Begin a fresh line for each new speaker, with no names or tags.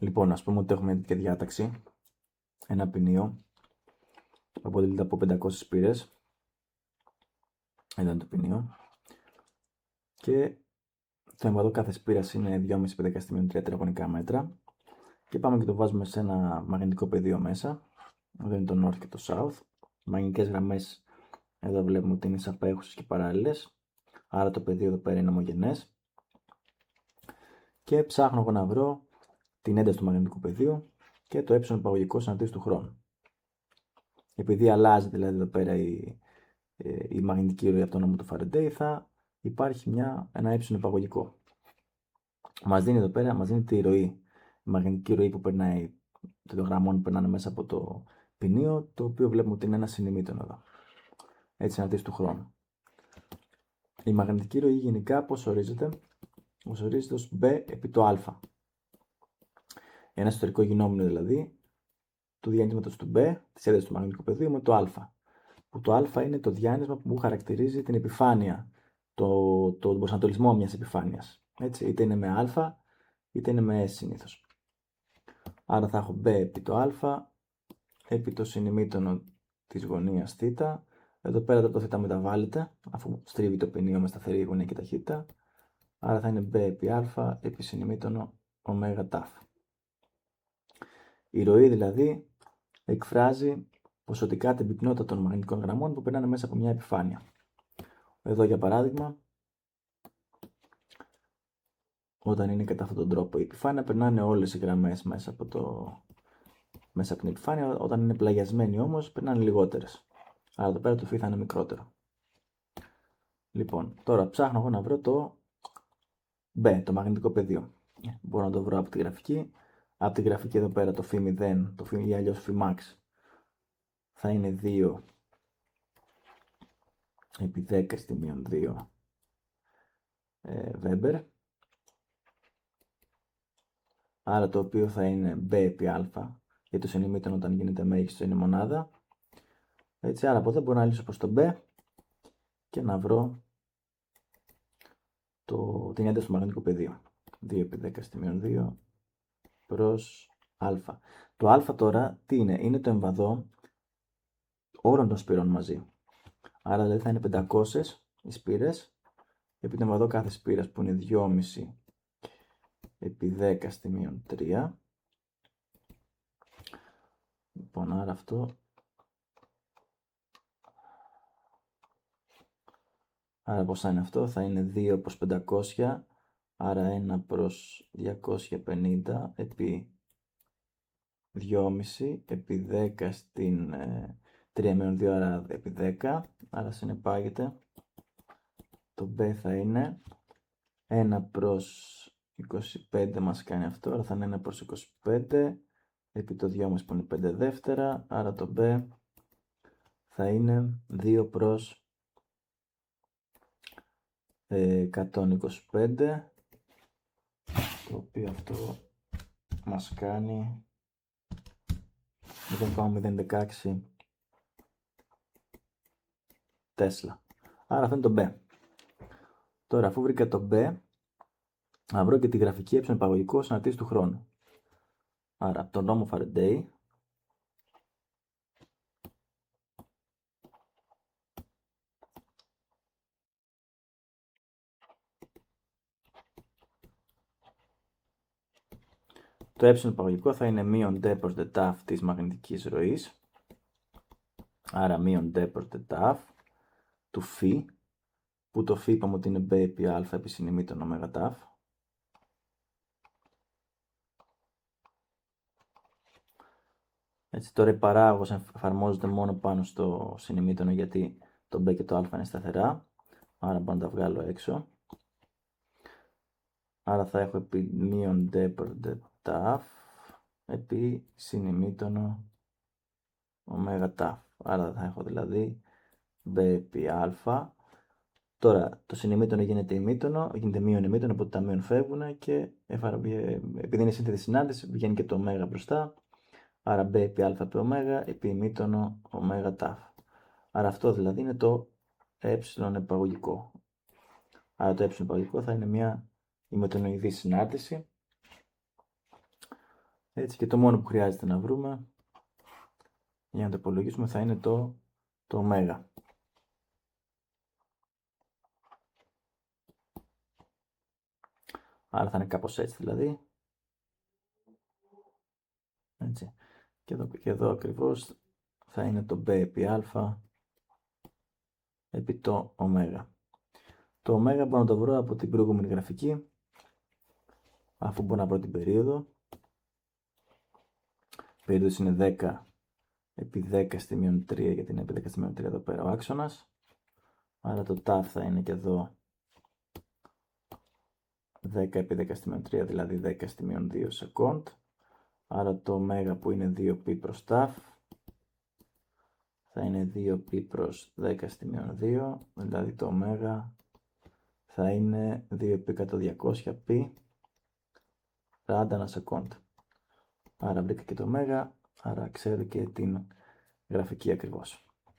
Λοιπόν, ας πούμε ότι έχουμε τέτοια διάταξη, ένα ποινίο, που αποτελείται από 500 πύρες. Εδώ είναι το ποινίο. Και το εμβαδό κάθε σπήρας είναι 2,5 επί 10 στη μείον 3 τετραγωνικά μέτρα. Και πάμε και το βάζουμε σε ένα μαγνητικό πεδίο μέσα. Εδώ είναι το North και το South. Μαγνητικές γραμμές εδώ βλέπουμε ότι είναι εισαπέχουσες και παράλληλες. Άρα το πεδίο εδώ πέρα είναι ομογενές. Και ψάχνω εγώ να βρω την ένταση του μαγνητικού πεδίου και το ε παγωγικό συναντήσεις του χρόνου. Επειδή αλλάζει δηλαδή εδώ πέρα η μαγνητική ροή από το νόμο του Φαρεντέι, θα υπάρχει ένα ε παγωγικό. Μας δίνει εδώ πέρα, μας δίνει τη ροή, η μαγνητική ροή που περνάει, των γραμμών που περνάνε μέσα από το ποινίο, το οποίο βλέπουμε ότι είναι ένα συνημήτων εδώ. Έτσι συναντήσεις του χρόνου. Η μαγνητική ροή γενικά πώς ορίζεται? Ορίζεται ως B επί το α. Ένα εσωτερικό γινόμενο δηλαδή του διανύματος του B, της έντασης του μαγνητικού πεδίου με το α. Που το α είναι το διάνυσμα που χαρακτηρίζει την επιφάνεια, τον προσανατολισμό μιας επιφάνειας. Έτσι, είτε είναι με α, είτε είναι με S συνήθως. Άρα θα έχω B επί το α, επί το συνημήτωνο της γωνίας θ. Εδώ πέρα το θ μεταβάλλεται, αφού στρίβει το ποινίο με σταθερή γωνία και ταχύτητα. Άρα θα είναι B επί α, επί συνημήτωνο ω τάφ. Η ροή δηλαδή εκφράζει ποσοτικά την πυκνότητα των μαγνητικών γραμμών που περνάνε μέσα από μια επιφάνεια. Εδώ για παράδειγμα, όταν είναι κατά αυτόν τον τρόπο η επιφάνεια, περνάνε όλες οι γραμμές μέσα από την επιφάνεια. Όταν είναι πλαγιασμένη όμως, περνάνε λιγότερες. Άρα εδώ πέρα το φύ θα είναι μικρότερο. Λοιπόν, τώρα ψάχνω εγώ να βρω το B, το μαγνητικό πεδίο. Μπορώ να το βρω από τη γραφική. Από τη γραφική εδώ πέρα το φύ 0, το φύ ή αλλιώς φύ max, θα είναι 2 επί 10 στη μείον 2 Weber. Άρα το οποίο θα είναι B επί α, γιατί το συνημήτων όταν γίνεται μέγιστο είναι μονάδα. Έτσι, άρα από εδώ μπορώ να λύσω προς το B και να βρω την ένταση του μαγνητικού πεδίου. 2 επί 10 στη μείον 2 προς α. Το α τώρα τι είναι? Είναι το εμβαδό όλων των σπυρών μαζί. Άρα δηλαδή θα είναι 500 οι σπήρες επί το εμβαδό κάθε σπήρας που είναι 2,5 επί 10 στη μείον 3. Λοιπόν, άρα αυτό άρα πόσα είναι αυτό? Θα είναι 2 προς 500, άρα 1 προς 250 επί 2,5 επί 10 στην 3 μείον 2, άρα επί 10, άρα συνεπάγεται το B θα είναι 1 προς 25 μας κάνει αυτό, άρα θα είναι 1 προς 25 επί το 2,5 που είναι 5 δεύτερα, άρα το B θα είναι 2 προς 125, το οποίο αυτό μας κάνει 0,016 Τέσλα. Άρα αυτό είναι το B. Τώρα αφού βρήκα το B, να βρω και τη γραφική ε παγωγικό συναντήσεις του χρόνου. Άρα από τον νόμο Φαρεντέι το ε παγωγικό θα είναι μείον d προς d τάφ της μαγνητικής ροής. Άρα μείον d προς d τάφ του φ, που το φ είπαμε ότι είναι b επί α επί συνημήτων ω τάφ. Έτσι τώρα η παράγωγος εφαρμόζεται μόνο πάνω στο συνημήτωνο γιατί το b και το α είναι σταθερά. Άρα μπορώ να τα βγάλω έξω. Άρα θα έχω επί μείον d προς d τάφ επί συνημήτωνο ω τάφ. Άρα θα έχω δηλαδή b επί α. Τώρα το συνημήτωνο γίνεται ημίτωνο, γίνεται μείον ημίτωνο, οπότε τα μείον φεύγουν και επειδή είναι σύνθετη συνάντηση βγαίνει και το ω μπροστά. Άρα b επί α επί ω επί ημίτωνο ω τάφ. Άρα αυτό δηλαδή είναι το ε επαγωγικό. Άρα το ε επαγωγικό θα είναι μια ημιτονοειδή συνάρτηση Έτσι, και το μόνο που χρειάζεται να βρούμε για να το υπολογίσουμε θα είναι το ω. Άρα θα είναι κάπως έτσι δηλαδή. Έτσι. Και εδώ ακριβώς θα είναι το b επί α επί το ω. Το ω μπορώ να το βρω από την προηγούμενη γραφική, αφού μπορώ να βρω την περίοδο. Η περίοδος είναι 10 επί 10 στη μείον 3, γιατί είναι επί 10 στη μείον 3 εδώ πέρα ο άξονας. Άρα το τάφ θα είναι και εδώ 10 επί 10 στη μείον 3, δηλαδή 10 στη μείον 2 σεκόντ. Άρα το ω που είναι 2π προς τάφ θα είναι 2π προς 10 στη μείον 2, δηλαδή το ω θα είναι 2π κάτω 200π ράντα ανά σεκόντ. Άρα βρήκα και το ω, άρα ξέρω και την γραφική ακριβώς.